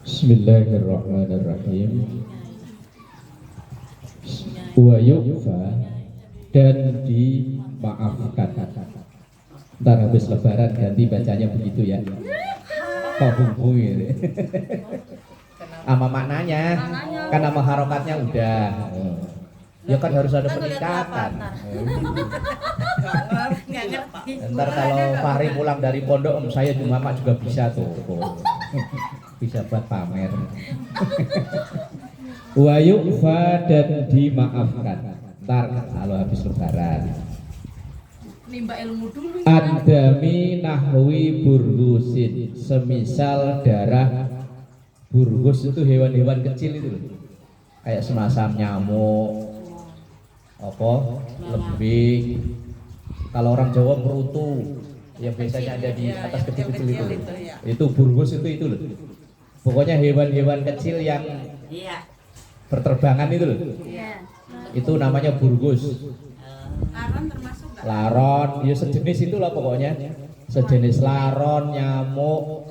Bismillahirrahmanirrahim. Wa yu'fa, dan dimaafkan. Ntar habis lebaran ganti bacanya begitu ya. Kok bumbu sama maknanya kan sama harokatnya udah. Ya kan harus ada peningkatan. Ntar kalau Fahri pulang dari pondok, saya juga Mak juga bisa tuh. Bisa buat pamer. Wa yu'fa, dan dimaafkan. Ntar kalau habis lebaran. Nimba ilmu dulu. Andami nahwi burgusin, semisal darah burgus itu hewan-hewan kecil itu loh. Kayak semacam nyamuk, apa, lebih. Kalau orang Jawa merutu, yang biasanya ada di atas kecil-kecil itu loh. Itu burgus itu loh. Pokoknya hewan-hewan kecil yang berterbangan itu loh. Itu namanya burgus. Laron termasuk nggak? Laron, ya sejenis itulah pokoknya. Sejenis laron, nyamuk.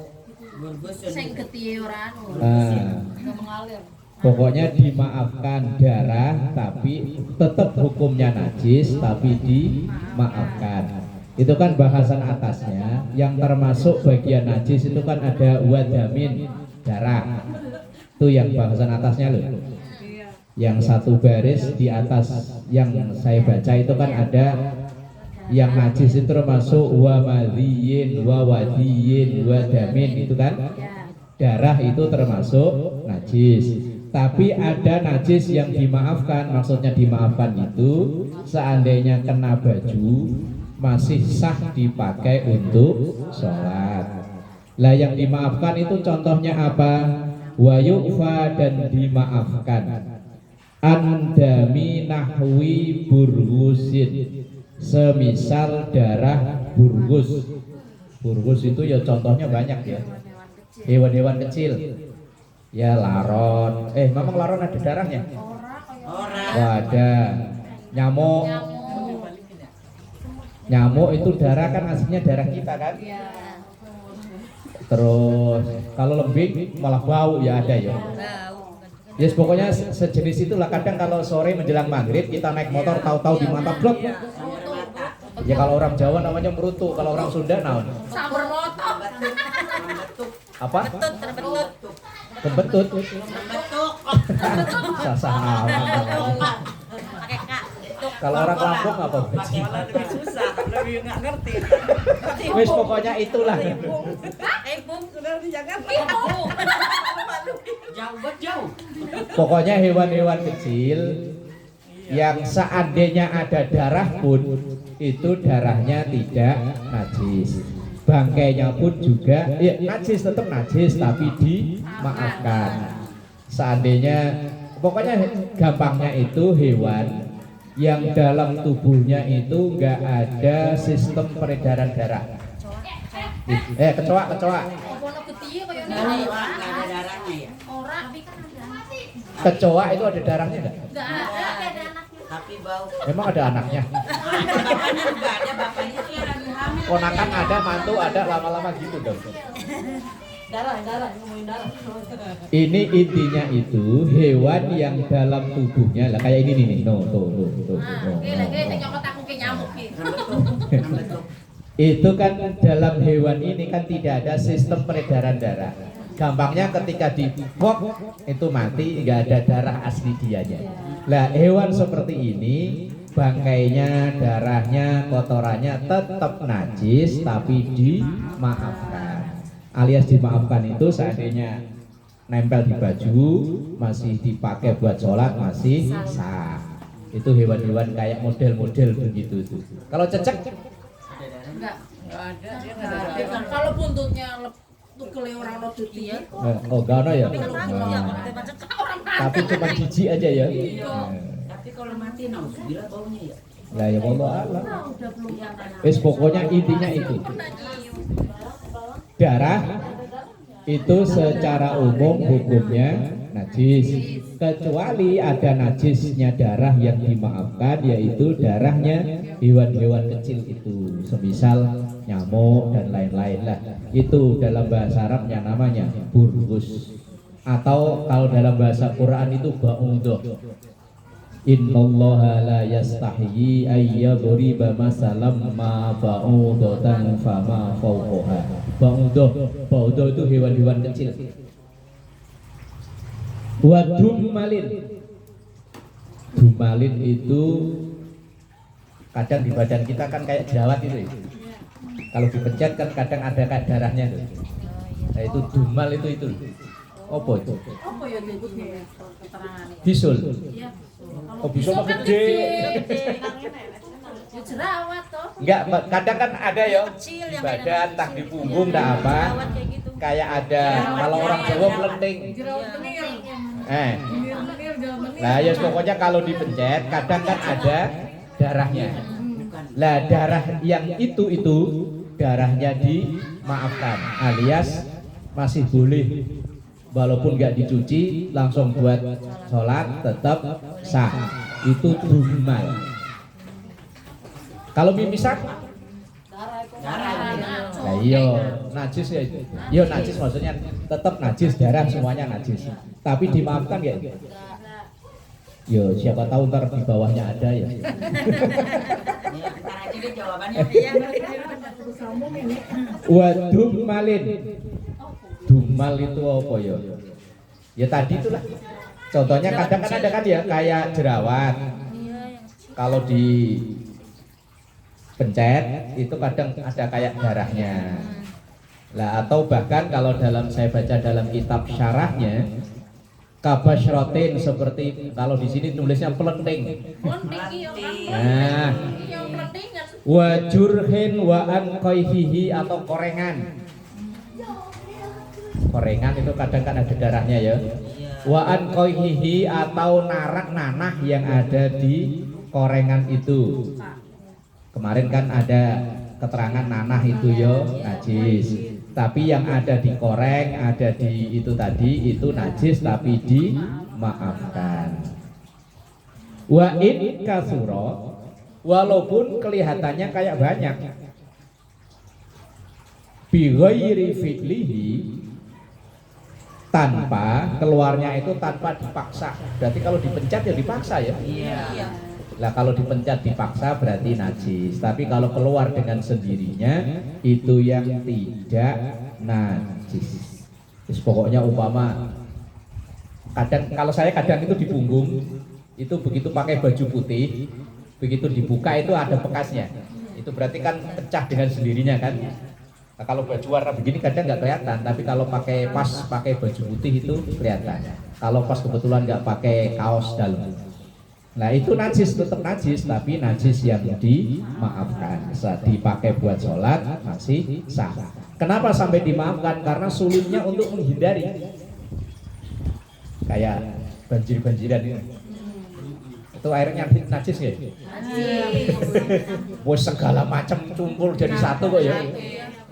Sing getihe ora anu. Nah, Mengalir. pokoknya dimaafkan darah, tapi tetap hukumnya najis, tapi dimaafkan. Itu kan bahasan atasnya. Yang termasuk bagian najis itu kan ada wadamin, darah. Itu yang bahasan atasnya loh. Yang satu baris di atas yang saya baca itu kan ada yang najis itu termasuk wa madhiyin, wa wadiyin, wa damin, itu kan darah itu termasuk najis. Tapi ada najis yang dimaafkan. Maksudnya dimaafkan itu seandainya kena baju masih sah dipakai untuk sholat. Lah yang dimaafkan itu contohnya apa? Wa yu'fa, dan dimaafkan. Andami nahwi burgusin, semisal darah burgus. Burgus itu ya contohnya banyak ya. Hewan-hewan kecil. Ya laron. Memang laron ada darahnya? Oh, ada. Nyamuk. Nyamuk itu darah kan aslinya darah kita kan? Terus kalau lembing malah bau ya ada ya. Yes, pokoknya sejenis itulah. Kadang kalau sore menjelang maghrib kita naik motor tahu-tahu dimantap blok. Ya kalau orang Jawa namanya merutu, kalau orang Sunda naon? Sawer motor. Apa? Kebetut. Sasah naon. Kalau orang Lampung apa? Lebih susah, lebih nggak ngerti. Wis pokoknya itulah. Bung sudah dijaga. Jauh. Pokoknya hewan-hewan kecil yang seandainya ada darah pun itu darahnya tidak najis. Bangkainya pun juga ya najis, tetap najis tapi dimaafkan. Seandainya pokoknya gampangnya itu hewan yang dalam tubuhnya itu enggak ada sistem peredaran darah. Kecoa. Ono getihe kaya ngene. Nggak ada darahnya ya. Ora, tapi kan ada. Kecoa itu ada darahnya enggak? Enggak ada anaknya. Tapi bau. Memang ada anaknya. Bapaknya juga ada, bapaknya tuh yang lagi hamil. Ponakan ada, mantu ada, lama-lama gitu dong. Darah, ngomongin darah. Ini intinya itu hewan yang dalam tubuhnya lah kayak ini nih. Tuh. Oke, lagi sing nyokot aku ke nyamuk ki. Itu kan dalam hewan ini kan tidak ada sistem peredaran darah. Gampangnya ketika dipok itu mati, nggak ada darah asli dianya. Lah hewan seperti ini bangkainya, darahnya, kotorannya tetap najis tapi dimaafkan. Alias dimaafkan itu seandainya nempel di baju masih dipakai buat sholat masih sah. Itu hewan-hewan kayak model-model begitu tuh. Kalau cecek Enggak. Nggak ada, dia nggak Enggak ada ada. darah. Kalau buntutnya tukele orang lo duti ya. enggak ada ya. Tapi cuma jijik aja ya. Tapi kalau mati nauzubillah baunya ya. Lah ya Allah Allah. Udah belum yang Wis pokoknya intinya itu. Darah itu secara umum hukumnya najis, kecuali ada najisnya darah yang dimaafkan, yaitu darahnya hewan-hewan kecil itu, semisal nyamuk dan lain-lain lah. Itu dalam bahasa Arabnya namanya burgus. Atau kalau dalam bahasa Quran itu ba'udah. Innallaha la yastahyi ayyadriba masalam ma ba'udatan fama fawqaha. Ba'udah itu hewan-hewan kecil. Wa dumalin. Dumalin itu kadang di badan kita kan kayak jerawat itu ya. Kalau dipencet kan kadang ada kayak darahnya tuh. Nah itu dumal itu. Apa itu? Apa ya itu keterangannya? Bisul. Iya. Oh bisul mah kan gede. Ya jerawat toh. Enggak, kadang kan ada ya Kecil di yang badan, entah di punggung, entah apa. Jerawat kayak gitu. Kayak ada kalau orang Jawa melenting. Jerawat menir. Menir, jerawat menir. Nah ya pokoknya kalau dipencet kadang kan ada darahnya. Lah darah yang itu darahnya dimaafkan alias masih boleh walaupun nggak dicuci langsung buat sholat tetap sah. Itu dumal. Kalau mimisan nah iya najis ya itu. Iya najis maksudnya tetap najis, darah semuanya najis. Tapi dimaafkan ya. Yo siapa tahu ntar di bawahnya ada ya. Ntar aja deh jawabannya. Wadum malin. Dumal itu apa ya? Ya tadi itulah. Contohnya kadang kan ada kan ya kayak jerawat. Kalau di pencet itu kadang ada kayak darahnya. Lah atau bahkan kalau dalam saya baca dalam kitab syarahnya kabashrotin seperti kalau di sini tulisnya pelenting. Nah, wajurhin wa anqaihihi atau korengan. Korengan itu kadang kan ada darahnya ya. Wa anqaihihi atau narak nanah yang ada di korengan itu. Kemarin kan ada keterangan nanah itu ya najis. Tapi yang ada di koreng, ada di itu tadi itu najis tapi dimaafkan. Wa in kasura, walaupun kelihatannya kayak banyak. Bi ghairi fi'lihi, tanpa keluarnya itu tanpa dipaksa. Berarti kalau dipencet ya dipaksa ya. Iya. Lah kalau dipencet dipaksa berarti najis. Tapi kalau keluar dengan sendirinya itu yang tidak najis. Terus pokoknya umpama kadang kalau saya kadang itu di punggung itu begitu pakai baju putih, begitu dibuka itu ada bekasnya. Itu berarti kan pecah dengan sendirinya kan. Nah, kalau baju warna begini kadang nggak kelihatan, tapi kalau pakai baju putih itu kelihatan. Kalau pas kebetulan nggak pakai kaos dalam. Nah itu najis, tetap najis, tapi najis yang dimaafkan. Saat dipakai buat sholat masih sah. Kenapa sampai dimaafkan? Karena sulitnya untuk menghindari. Kayak banjir-banjiran ini. Itu airnya najis ya? Wes segala macam kumpul jadi satu kok ya.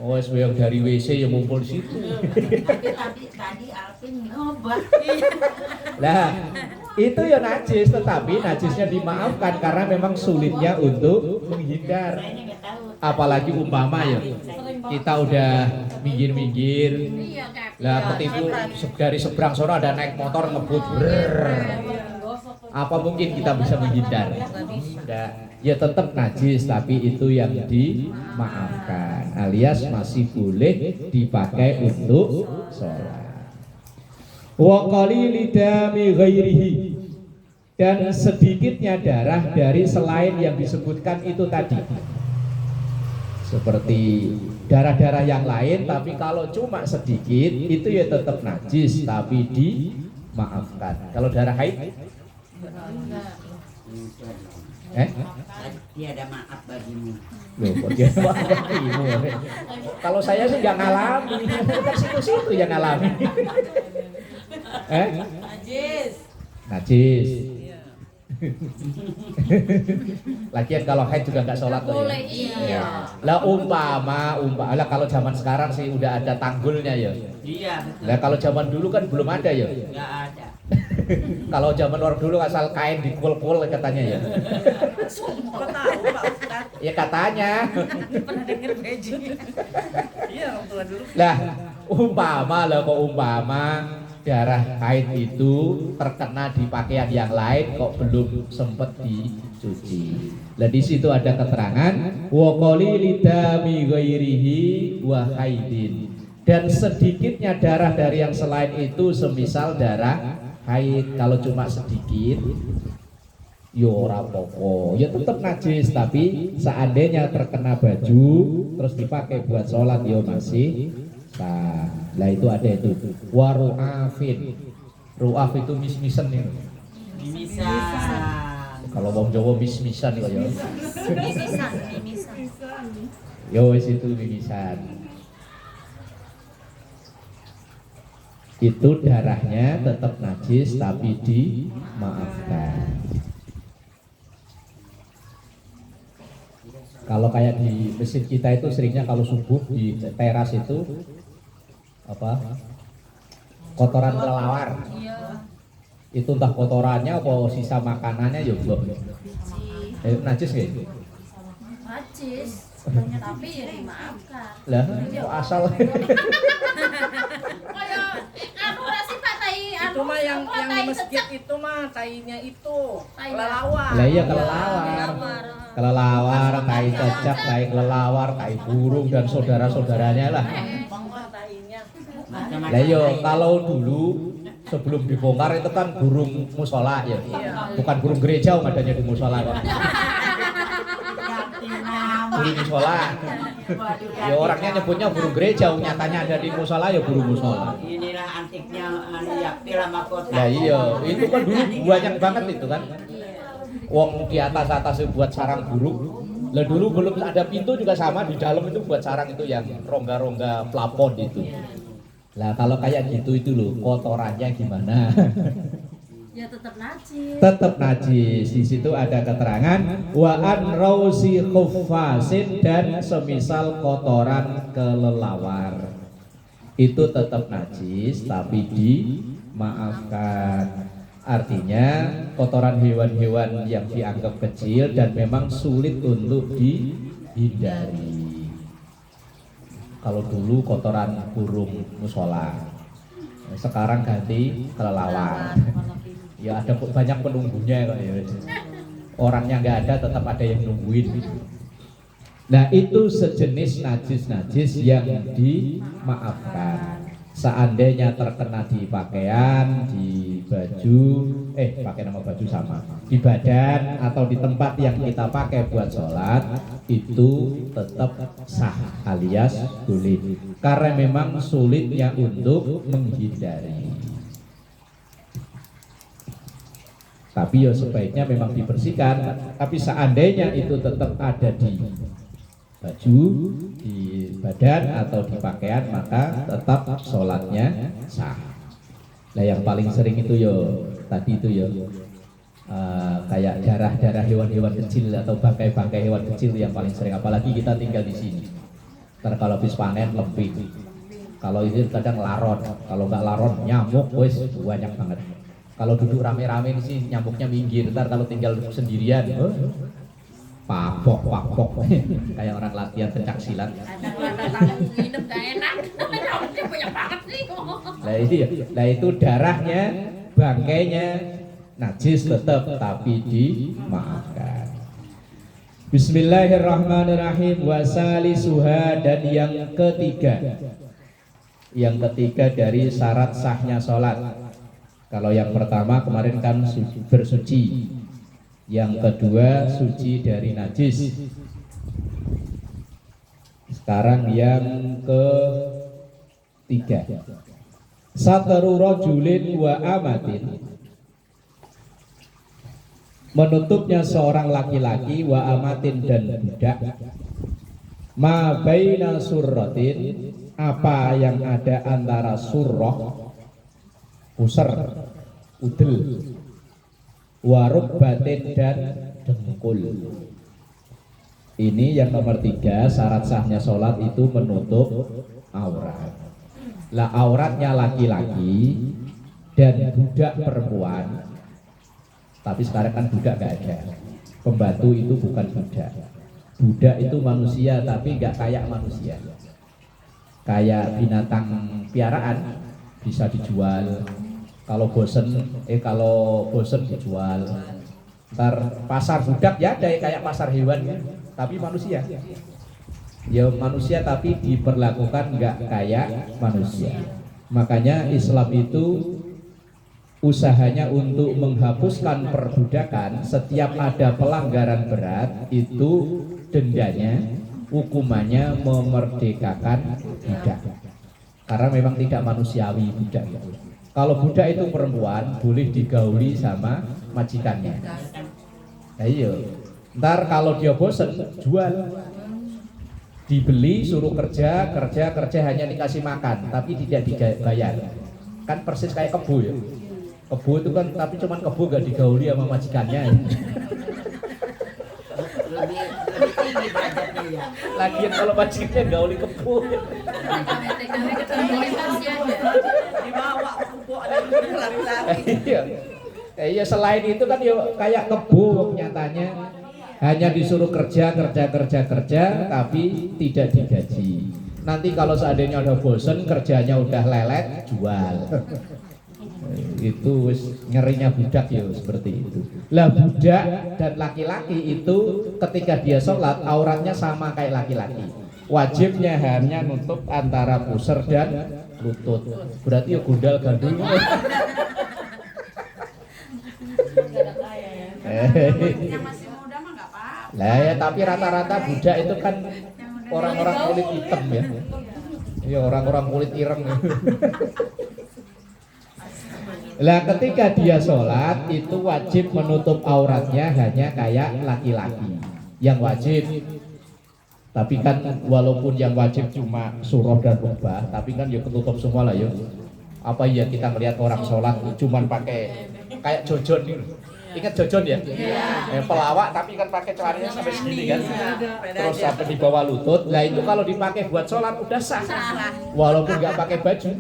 Wes yang dari WC yang ngumpul di situ. Tadi Alvin nyoba. Lah itu ya najis, tetapi najisnya dimaafkan karena memang sulitnya untuk menghindar. Apalagi umpama ya kita udah minggir-minggir, lah ketipu dari seberang sono ada naik motor ngebut, apa mungkin kita bisa menghindar? Nah, ya tetap najis, tapi itu yang dimaafkan, alias masih boleh dipakai untuk sholat. Wa qalili dami ghairihi, dan sedikitnya darah dari selain yang disebutkan itu tadi. Seperti darah-darah yang lain, tapi kalau cuma sedikit itu ya tetap najis tapi dimaafkan. Kalau darah haid Dia ada maaf bagimu. loh, kok dia maaf bagimu? Kalau saya sih nggak ngalami, kan situ-situ yang ngalami. Najis. Lagian kalau haid juga nggak sholat loh ya. Iya. Lah umpama lah kalau zaman sekarang sih udah ada tanggulnya ya. Iya betul. Lah kalau zaman dulu kan belum ada ya. Nggak ada. Kalau zaman orang dulu asal kain dikul-kul katanya ya. Kok tahu Pak Ustaz? Ya katanya. Pernah denger beji. Iya orang tua dulu. Lah umpama lah kok umpama darah haid itu terkena di pakaian yang lain kok belum sempat dicuci. Nah di situ ada keterangan wa qalili dami ghairihi wa haidin, dan sedikitnya darah dari yang selain itu semisal darah haid. Kalau cuma sedikit yo ora apa-apa, ya tetap najis, tapi seandainya terkena baju terus dipakai buat sholat yo masih sah. Lah itu ada itu waru'afin. Ru'af itu mis-misan nih. Bisa. Kalau wong Jawa mis-misan kok ya. Mimisan. Yo wis itu mimisan. Itu darahnya tetap najis tapi dimaafkan. Kalau kayak di masjid kita itu seringnya kalau subuh di teras itu apa? Kotoran kelelawar. Iya. Itu entah kotorannya apa sisa makanannya ya blok. Najis nggih? Najis. Tapi ya dimaafkan. Lah, kok asal. Kayak anu ora sih Pak tai anu. Itu mah yang tai di masjid cecek. itu mah tainya itu Tai kelelawar. Lah iya kelelawar. Kelelawar. Kelelawar, tai cecak, tai kelelawar, tai burung dan saudara-saudaranya lah. Bangga tainya. Lah yo kalau dulu sebelum dibongkar itu kan burung musola ya. Bukan burung gereja adanya di musola kan. Burung musola. Ya orangnya nyebutnya burung gereja, nyatanya ada di musola ya burung musola. Inilah antiknya Yapil sama kota. Lah iya, itu kan dulu banyak banget itu kan. Wong di atas buat sarang burung. Lah dulu belum ada pintu juga sama, di dalam itu buat sarang itu yang rongga-rongga plafon itu. Lah kalau kayak gitu itu loh, kotorannya gimana? Ya tetap najis. Tetap najis. Di situ ada keterangan wa an rausi khuffasin, dan semisal kotoran kelelawar itu tetap najis tapi dimaafkan. Artinya kotoran hewan-hewan yang dianggap kecil dan memang sulit untuk dihindari. Kalau dulu kotoran burung musola, sekarang ganti kelelawar. Ya ada banyak penunggunya kok ya. Orangnya nggak ada, tetap ada yang nungguin. Nah itu sejenis najis-najis yang dimaafkan. Seandainya terkena di pakaian, di baju, pakai nama baju sama, di badan atau di tempat yang kita pakai buat sholat, itu tetap sah alias boleh. Karena memang sulitnya untuk menghindari. Tapi ya sebaiknya memang dibersihkan. Tapi seandainya itu tetap ada di baju, di badan atau di pakaian, maka tetap sholatnya sah. Nah yang paling sering itu yo tadi itu yo kayak darah hewan-hewan kecil atau bangkai-bangkai hewan kecil yang paling sering. Apalagi kita tinggal di sini. Karena kalau habis panen lemping. Kalau itu kadang laron. Kalau nggak laron nyamuk, wes banyak banget. Kalau duduk rame-rame di sini nyamuknya minggir. Ntar kalau tinggal sendirian, papok kayak orang latihan pencak silat. Hidup gak enak. Rambutnya banyak banget sih. Lah itu darahnya, bangkainya najis tetap tapi dimaafkan. Bismillahirrahmanirrahim. Wasalisuha, dan yang ketiga dari syarat sahnya sholat. Kalau yang pertama kemarin kan bersuci, yang kedua suci dari najis. Sekarang yang ketiga, satru rajulin wa amatin, menutupnya seorang laki-laki, wa amatin dan budak, ma baina surratin, apa yang ada antara surrah, pusar, udel, waruk batin dan dengkul. Ini yang nomor 3, syarat sahnya sholat itu menutup aurat. Lah auratnya laki-laki dan budak perempuan. Tapi sekarang kan budak gak ada. Pembantu itu bukan budak. Budak itu manusia tapi gak kayak manusia. Kayak binatang piaraan. bisa dijual. Kalau bosen dijual. Ntar pasar budak ya ada kayak pasar hewan ya, tapi manusia. Ya manusia tapi diperlakukan nggak kayak manusia. Makanya Islam itu usahanya untuk menghapuskan perbudakan. Setiap ada pelanggaran berat itu dendanya, hukumannya memerdekakan budak. Karena memang tidak manusiawi budak. Kalau budak itu perempuan boleh digauli sama majikannya. Nah, iya. Ntar kalau dia bosen jual, dibeli suruh kerja hanya dikasih makan tapi tidak dibayar. Kan persis kayak kebo ya. Kebo itu kan tapi cuman kebo gak digauli sama majikannya. Lebih tinggi derajatnya ya. Lagian kalau majikannya gauli kebo. Dibawa kumpul ada yang lari-lari. Iya, selain itu kan ya kayak kebo nyatanya. Hanya disuruh kerja tapi tidak digaji. Nanti kalau seandainya udah bosen kerjanya udah lelet jual. Itu ngerinya budak ya seperti itu. Lah budak dan laki-laki itu ketika dia sholat auratnya sama kayak laki-laki. Wajibnya hanya nutup antara pusar dan lutut. Berarti ya gundal gandul. Yang masih muda mah nggak apa-apa. Lah ya tapi rata-rata budak itu kan orang-orang kulit hitam ya. Ya orang-orang kulit ireng. Lah ketika dia sholat itu wajib menutup auratnya hanya kayak laki-laki yang wajib. Tapi kan walaupun yang wajib cuma surah dan rubah, tapi kan ya ketutup semua lah ya. Apa ya kita melihat orang sholat cuman pakai kayak jojon nih. Ingat jojon ya? Iya. Pelawak tapi kan pakai celananya sampai segini kan. Terus sampai di bawah lutut. Nah itu kalau dipakai buat sholat udah sah. Walaupun nggak pakai baju.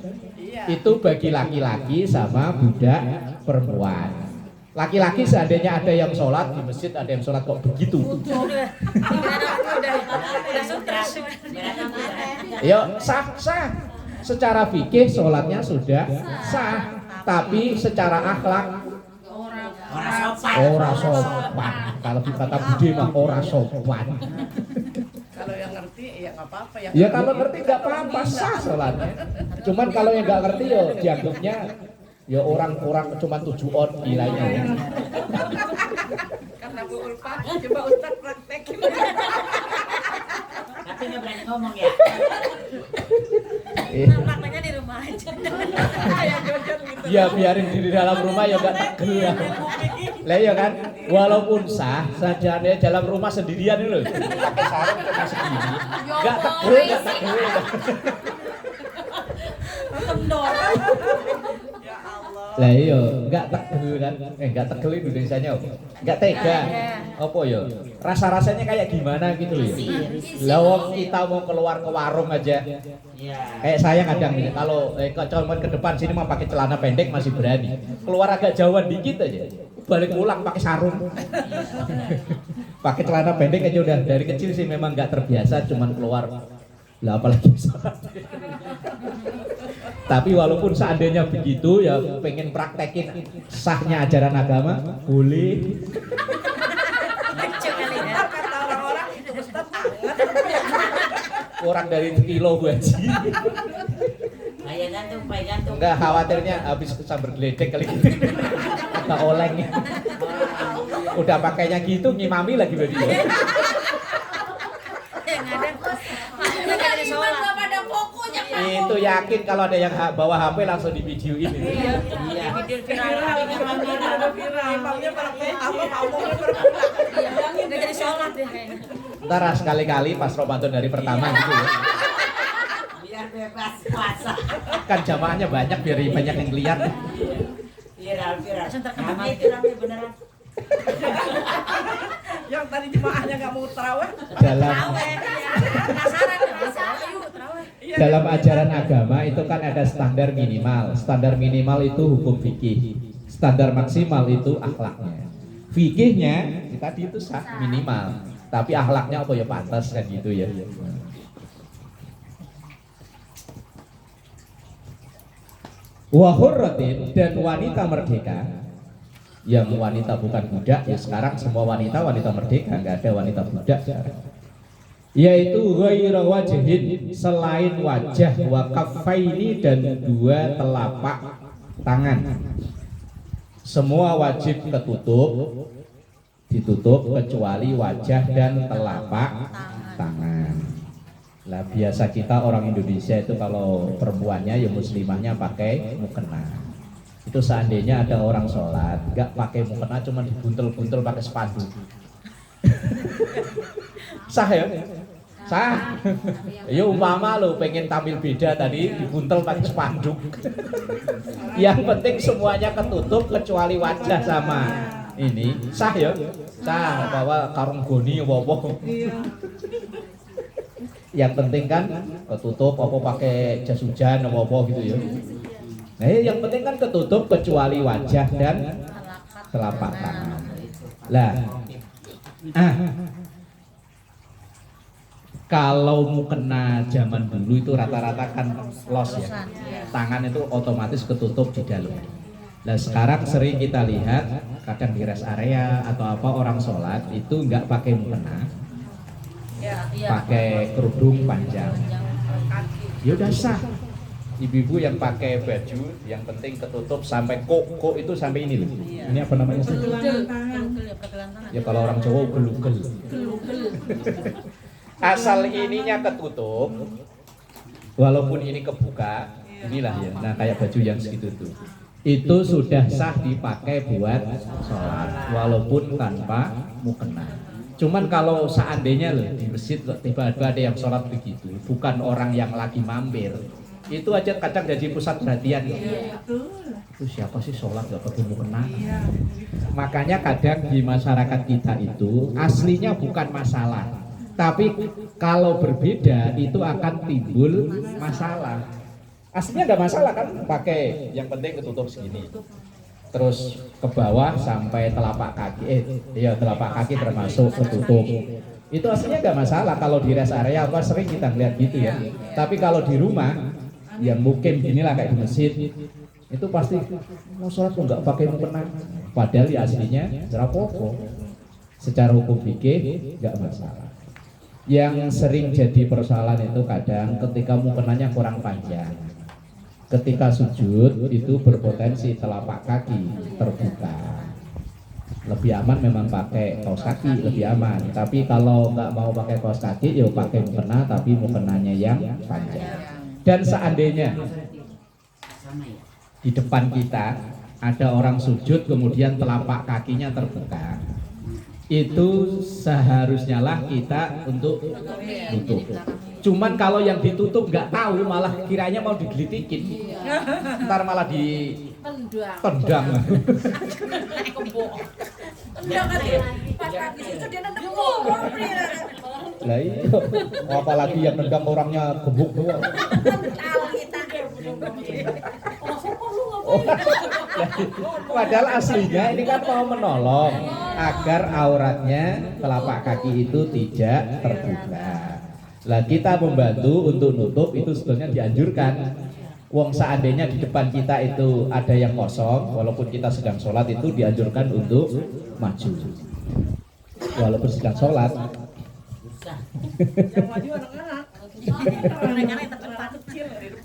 Itu bagi laki-laki sama budak perempuan. Laki-laki seandainya ada yang sholat di masjid, ada yang sholat kok begitu. Ya sah. Secara fikih sholatnya sudah sah. Tapi secara akhlak ora sopan. Kalau kata Budi mah ora sopan. Kalau yang ngerti ya nggak apa-apa ya. Ya kalau ngerti nggak apa-apa sah sholatnya. Cuman kalau yang nggak ngerti ya dianggapnya ya orang-orang cuma 7 on gilanya. Karena Bu Ulfa coba Ustaz praktekin. Tapi nggak berani ngomong ya. Prakteknya di rumah aja. Kayak jojon gitu. Ya biarin di dalam rumah ya nggak tegel ya. Lah ya kan, walaupun sah sajane dalam rumah sendirian loh. Pakai sarung cuma segini. Nggak tegel. Kendor. Ya Allah. Lah iya, nggak tegel kan? Nggak tegel Indonesianya apa? Nggak tega. Apa ya? Rasa-rasanya kayak gimana gitu loh ya. Lah wong kita mau keluar ke warung aja. Iya. Kayak saya kadang nih, kalau cuman ke depan sini mah pakai celana pendek masih berani. Keluar agak jauhan dikit aja. Balik pulang pakai sarung. Pakai celana pendek aja udah dari kecil sih memang nggak terbiasa cuman keluar. Lah apalagi sholat. Tapi walaupun seandainya begitu ya pengen praktekin sahnya ajaran agama boleh. Kata orang-orang Ustaz anget. Kurang dari kilo Bu Haji. Kayak gantung. Enggak khawatirnya habis sambar geledek kali gitu. Atau oleng. Udah pakainya gitu ngimami lagi berarti. Pada fokusnya Itu yakin kalau ada yang bawa HP langsung di video ini. Iya. video viral. Ada viral. Imamnya pada ngomongnya berulang. Nggak jadi sholat deh kayaknya. Ntar sekali-kali pas Ramadan dari pertama gitu ya. Biar bebas puasa. Kan jamaahnya banyak biar banyak yang lihat. Viral. Langsung terkenal. Rame itu rame beneran. Yang tadi jemaahnya nggak mau taraweh. Penasaran ya? Ayo terawih. Dalam ajaran agama itu kan ada standar minimal. Standar minimal itu hukum fikih. Standar maksimal itu akhlaknya. Fikihnya tadi itu sah minimal. Tapi akhlaknya apa ya pantas kan gitu ya. Wa hurratin, dan wanita merdeka. Yang wanita bukan budak, ya sekarang semua wanita merdeka, nggak ada wanita budak sekarang. Yaitu ghaira wajhin, selain wajah, wa kaffaini, dan dua telapak tangan. Semua wajib ditutup kecuali wajah dan telapak tangan. Lah biasa kita orang Indonesia itu kalau perempuannya ya muslimahnya pakai mukena. Itu seandainya ada orang sholat nggak pakai mukena, cuma dibuntel-buntel pakai spanduk. Sah ya? Sah. Ya umpama lo pengen tampil beda tadi dibuntel pakai spanduk. Yang penting semuanya ketutup kecuali wajah sama ini. Sah ya? Sah, bawa karung goni apa-apa. Yang penting kan ketutup apa pakai jas hujan apa gitu ya. Nah, yang penting kan ketutup kecuali wajah dan telapak tangan. Lah, kalau mukena zaman dulu itu rata-rata kan los ya. Tangan itu otomatis ketutup di dalam. Nah, sekarang sering kita lihat kadang di rest area atau apa orang sholat itu nggak pakai mukena. Pakai kerudung panjang. Ya udah sah. Ibu-ibu yang pakai baju yang penting ketutup sampai kok itu sampai ini loh. Ini apa namanya sih? Ya kalau orang Jawa gelugel. Asal ininya ketutup, walaupun ini kebuka, inilah ya. Nah kayak baju yang segitu tuh. Itu sudah sah dipakai buat sholat, walaupun tanpa mukena. Cuman kalau seandainya loh di masjid tiba-tiba ada yang sholat begitu, bukan orang yang lagi mampir, itu aja kadang jadi pusat perhatian. Itu siapa sih sholat gak pakai mukena? Makanya kadang di masyarakat kita itu aslinya bukan masalah, tapi kalau berbeda itu akan timbul masalah. Aslinya nggak masalah kan, pakai yang penting ketutup segini. Terus ke bawah sampai telapak kaki, telapak kaki termasuk ketutup. Itu aslinya nggak masalah kalau di rest area apa sering kita lihat gitu ya. Tapi kalau di rumah, yang mungkin inilah kayak di masjid, itu pasti mau sholat kok nggak pakai mukena. Padahal ya aslinya apa-apa. Secara hukum fikih nggak masalah. Yang sering jadi persoalan itu kadang ketika mukenanya kurang panjang. Ketika sujud itu berpotensi telapak kaki terbuka. Lebih aman memang pakai kaos kaki, lebih aman. Tapi kalau nggak mau pakai kaos kaki, ya pakai mukena, tapi mukenanya yang panjang. Dan seandainya di depan kita ada orang sujud kemudian telapak kakinya terbuka, itu seharusnya lah kita untuk tutup. Cuman kalau yang ditutup nggak tahu, malah kiranya mau digelitikin, ntar malah ditendang. Lah iya, apalagi yang nendang orangnya gebuk doang. Padahal aslinya ini kan mau menolong agar auratnya telapak kaki itu tidak terbuka. Lah kita membantu untuk nutup itu sebenarnya dianjurkan. Wong seandainya di depan kita itu ada yang kosong, walaupun kita sedang sholat itu dianjurkan untuk maju. Walaupun sedang sholat.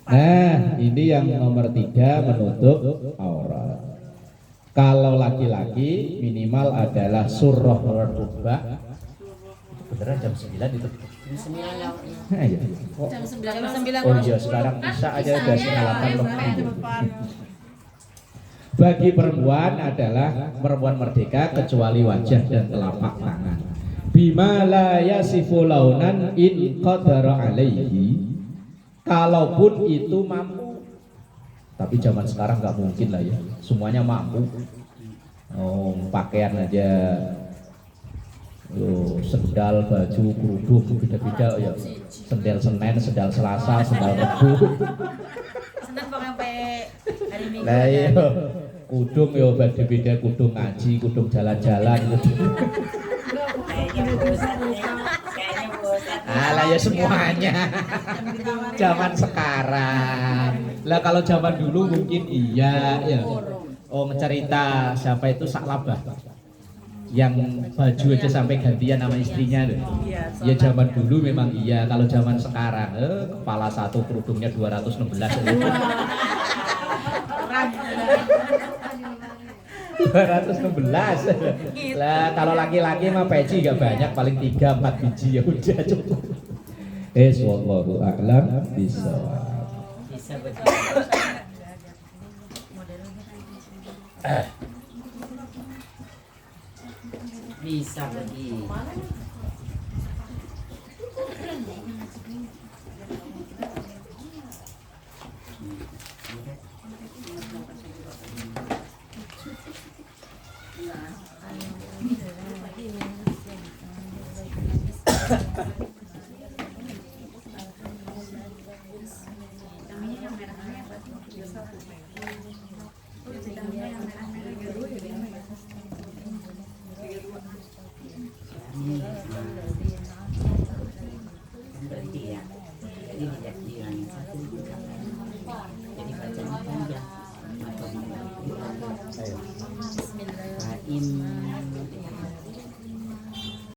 Nah, ini yang nomor 3 menutup aurat. Kalau laki-laki minimal adalah surah rukbah. Beneran jam 9 itu. Nah, iya. Jam 9. Oh iya, sekarang bisa aja udah setengah 8 lebih. Bagi perempuan adalah perempuan merdeka kecuali wajah dan telapak tangan. Bima la yasifu launan in qadara alaihi. Kalaupun itu mampu. Tapi zaman sekarang nggak mungkin lah ya. Semuanya mampu. Oh, pakaian aja. Sendal, baju, kerudung beda-beda ya. Sendal Senin, sendal Selasa, sendal Rabu. Senin sampai hari Minggu. Lah iya. Kudung ya beda-beda, kudung ngaji, kudung jalan-jalan gitu. Alah ya semuanya. Zaman sekarang. Lah kalau zaman dulu mungkin iya ya. Oh cerita siapa itu Saklabah yang baju aja sampai gantian nama istrinya loh. Ya zaman dulu memang iya. Kalau zaman sekarang kepala satu kerudungnya 216 216. Lah kalau laki-laki mah peci gak banyak, paling 3-4 biji ya udah cukup. Wallahu a'lam bishawab. Bisa begitu. Bisa begitu. Berhenti ya. Jadi tidak diulangi satu. Jadi bacanya panjang. Atau Bismillahirrahmanirrahim.